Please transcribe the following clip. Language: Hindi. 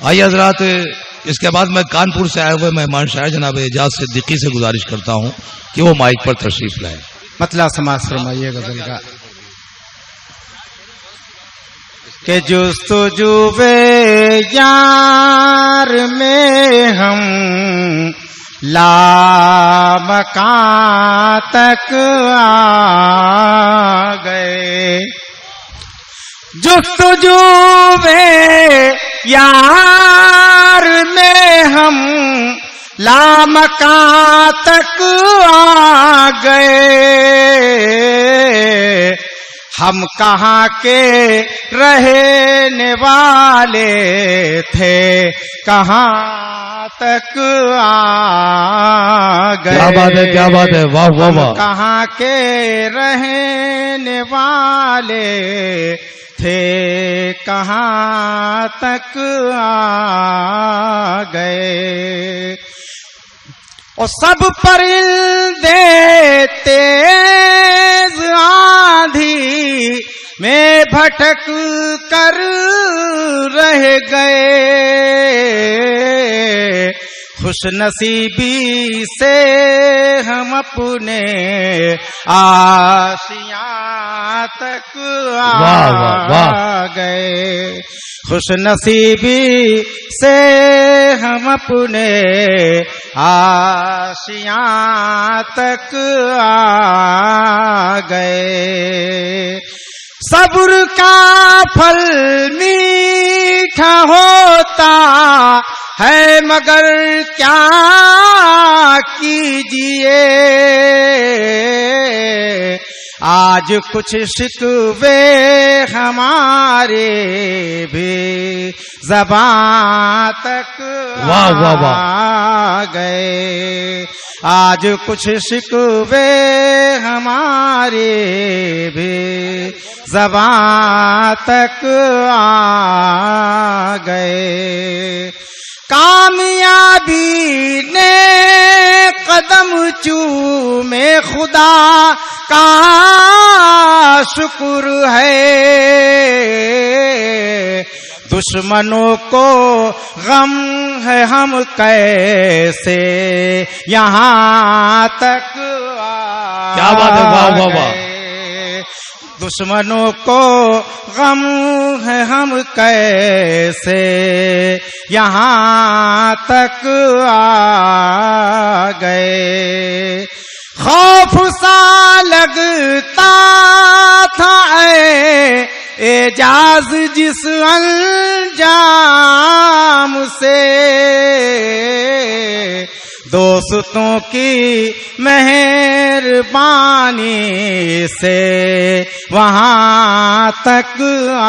आइए हजरात, इसके बाद मैं कानपुर से आए हुए मेहमान शायर जनाब एजाज सिद्दीकी से गुजारिश करता हूं कि वो माइक पर तशरीफ लाए। मतला समाज फरमाइए गजल का के जुस्तुजुबे यार में हम लामकां तक आ गए। जुस्तुजुबे यार में हम लामकां तक आ गए। हम कहाँ के रहने वाले थे, कहाँ तक आ गए। क्या बात है, क्या बात है, वाह वाह वाह। कहाँ के रहने वाले थे, कहाँ तक आ गए। और सब परिंदे तेज आंधी में भटक कर रह गए। खुशनसीबी से हम अपने आशियां तक आ गए। खुशनसीबी से हम अपने आशियां तक आ गए। सब्र का फल मीठा होता है मगर क्या कीजिए। आज कुछ शिकवे हमारे भी ज़बां तक आ गए। आज कुछ शिकवे हमारे भी ज़बां तक आ गए। कामयाबी ने कदम चूमे खुदा का शुक्र है। दुश्मनों को गम है हम कैसे यहाँ तक आ क्या बात है, वाह वाह वाह। दुश्मनों को गम है हम कैसे यहाँ तक आ गए। खौफ सा लगता था एजाज जिस अंजाम से, दोस्तों की मेहरबानी से वहाँ तक आ